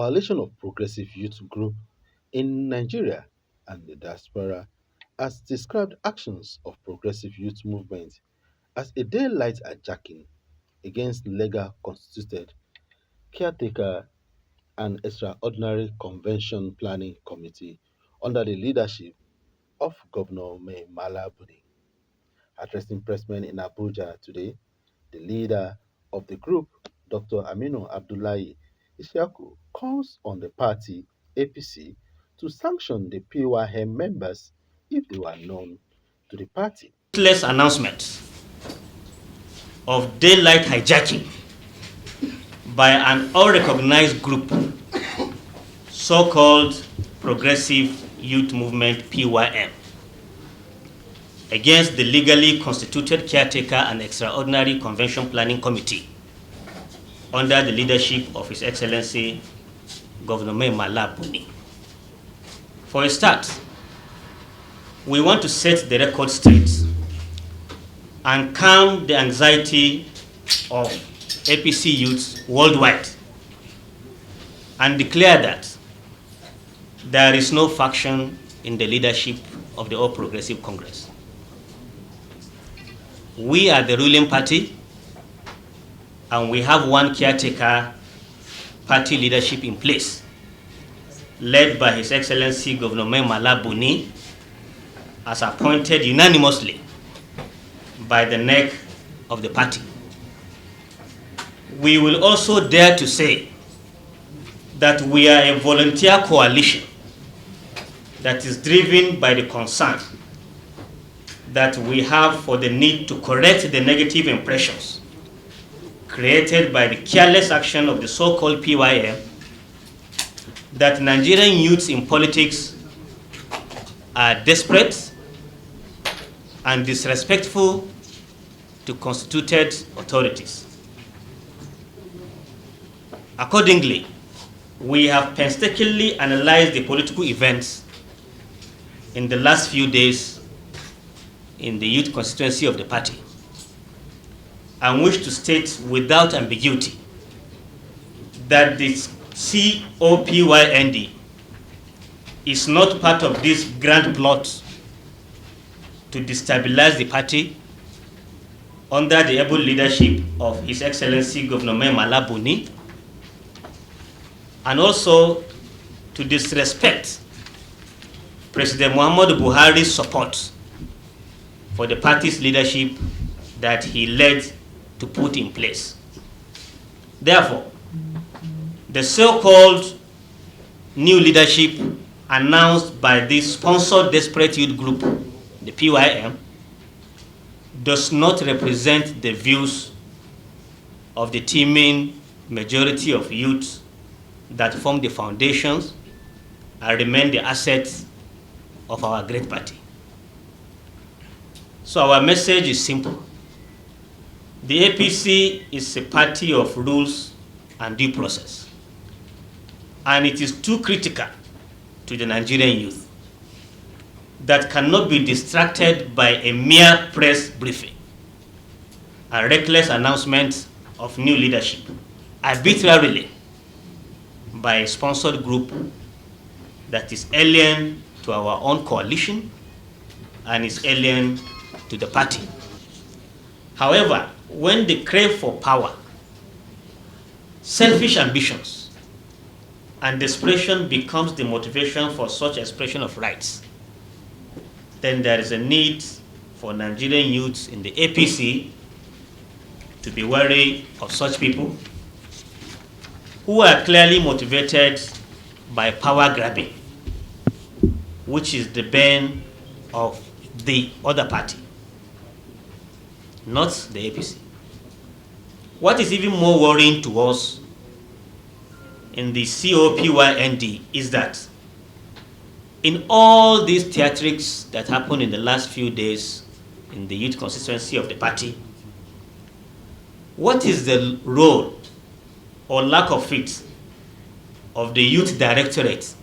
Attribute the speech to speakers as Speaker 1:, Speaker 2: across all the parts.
Speaker 1: Coalition of Progressive Youth Group in Nigeria and the diaspora has described actions of progressive youth movement as a daylight hijacking against legal constituted caretaker and extraordinary convention planning committee under the leadership of Governor May Malabuni. Addressing pressmen in Abuja today, the leader of the group, Dr. Aminu Abdullahi Ishaku, calls on the party APC to sanction the PYM members if they were known to the party.
Speaker 2: Less announcement of daylight hijacking by an unrecognized group, so-called Progressive Youth Movement PYM, against the legally constituted caretaker and extraordinary convention planning committee under the leadership of His Excellency Governor Mai Mala Buni. For a start, we want to set the record straight and calm the anxiety of APC youths worldwide and declare that there is no faction in the leadership of the All Progressive Congress. We are the ruling party, and we have one caretaker party leadership in place, led by His Excellency Governor Mai Mala Buni, as appointed unanimously by the neck of the party. We will also dare to say that we are a volunteer coalition that is driven by the concern that we have for the need to correct the negative impressions created by the careless action of the so-called PYM that Nigerian youths in politics are desperate and disrespectful to constituted authorities. Accordingly, we have painstakingly analyzed the political events in the last few days in the youth constituency of the party and wish to state without ambiguity that this COPYND is not part of this grand plot to destabilize the party under the able leadership of His Excellency Governor Mai Mala Buni, and also to disrespect President Muhammadu Buhari's support for the party's leadership that he led to put in place. Therefore, the so-called new leadership announced by this sponsored desperate youth group, the PYM, does not represent the views of the teeming majority of youth that form the foundations and remain the assets of our great party. So our message is simple. The APC is a party of rules and due process, and it is too critical to the Nigerian youth that cannot be distracted by a mere press briefing, a reckless announcement of new leadership, arbitrarily by a sponsored group that is alien to our own coalition and is alien to the party. However, when they crave for power, selfish ambitions and desperation becomes the motivation for such expression of rights, then there is a need for Nigerian youths in the APC to be wary of such people who are clearly motivated by power grabbing, which is the bane of the other party, not the APC. What is even more worrying to us in the COPYND is that in all these theatrics that happened in the last few days in the youth constituency of the party, what is the role or lack of it of the youth directorate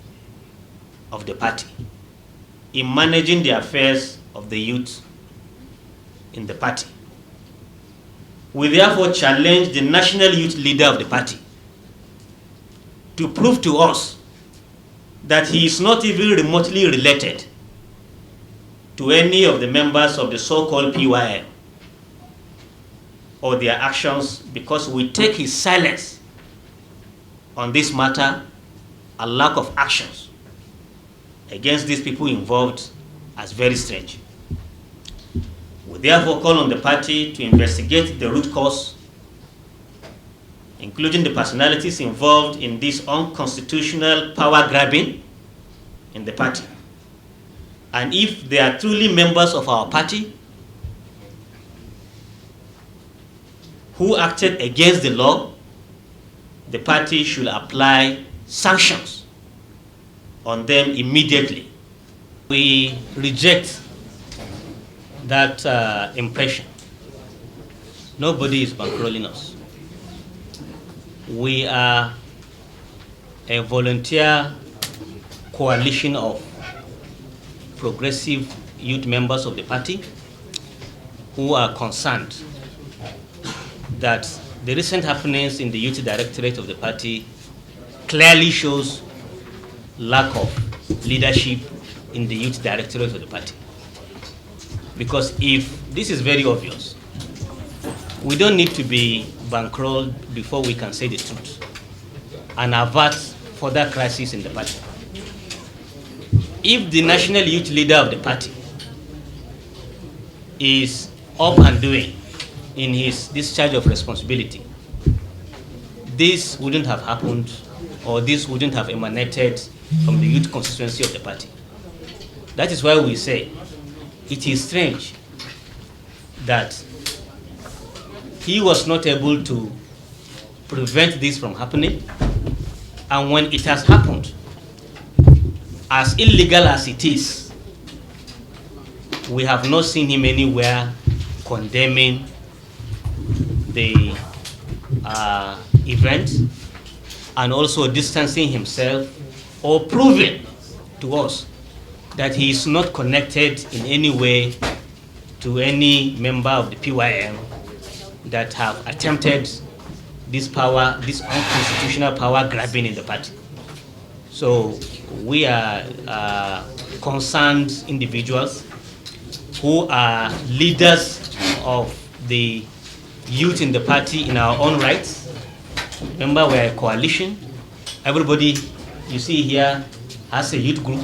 Speaker 2: of the party in managing the affairs of the youth in the party? We therefore challenge the national youth leader of the party to prove to us that he is not even remotely related to any of the members of the so-called PYM or their actions, because we take his silence on this matter, a lack of actions against these people involved, as very strange. We therefore call on the party to investigate the root cause, including the personalities involved in this unconstitutional power grabbing in the party. And if they are truly members of our party who acted against the law, the party should apply sanctions on them immediately. We reject that impression. Nobody is bankrolling us. We are a volunteer coalition of progressive youth members of the party who are concerned that the recent happenings in the youth directorate of the party clearly shows lack of leadership in the youth directorate of the party. Because if this is very obvious, we don't need to be bankrolled before we can say the truth and avert further crisis in the party. If the national youth leader of the party is up and doing in his discharge of responsibility, this wouldn't have happened, or this wouldn't have emanated from the youth constituency of the party. That is why we say it is strange that he was not able to prevent this from happening, and when it has happened, as illegal as it is, we have not seen him anywhere condemning the event and also distancing himself or proving to us that he is not connected in any way to any member of the PYM that have attempted this unconstitutional power grabbing in the party. So we are concerned individuals who are leaders of the youth in the party in our own rights. Remember, we're a coalition. Everybody you see here has a youth group,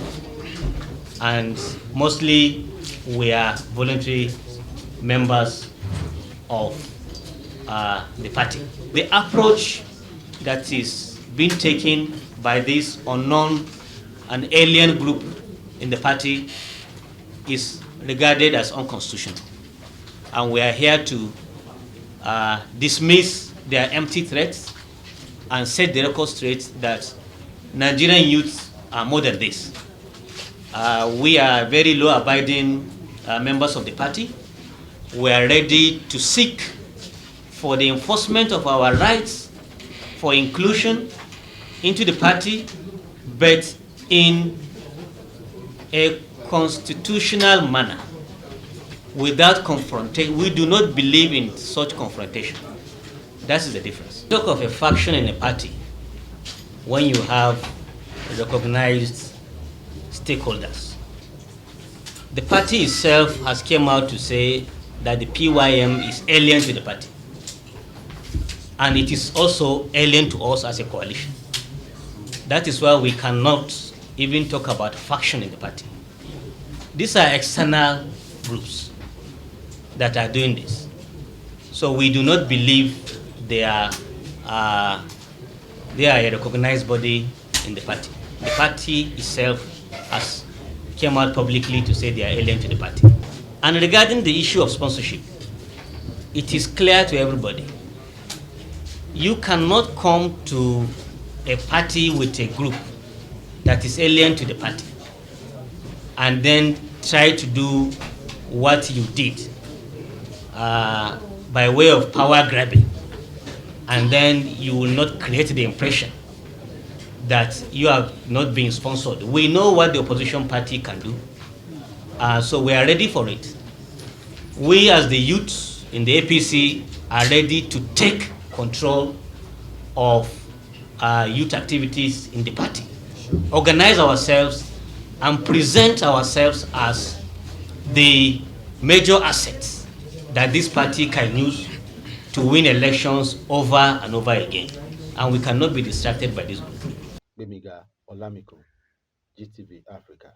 Speaker 2: and mostly we are voluntary members of the party. The approach that is being taken by this unknown and alien group in the party is regarded as unconstitutional. And we are here to dismiss their empty threats and set the record straight that Nigerian youths are more than this. We are very law-abiding members of the party. We are ready to seek for the enforcement of our rights for inclusion into the party, but in a constitutional manner, without confrontation. We do not believe in such confrontation. That is the difference. Talk of a faction in a party when you have recognized stakeholders. The party itself has come out to say that the PYM is alien to the party, and it is also alien to us as a coalition. That is why we cannot even talk about faction in the party. These are external groups that are doing this. So we do not believe they are a recognized body in the party. The party itself has come out publicly to say they are alien to the party. And regarding the issue of sponsorship, it is clear to everybody. You cannot come to a party with a group that is alien to the party and then try to do what you did by way of power grabbing, and then you will not create the impression that you are not being sponsored. We know what the opposition party can do, so we are ready for it. We as the youth in the APC are ready to take control of youth activities in the party, organize ourselves, and present ourselves as the major assets that this party can use to win elections over and over again. And we cannot be distracted by this group.
Speaker 1: Bemiga Olamiko, GTV Africa.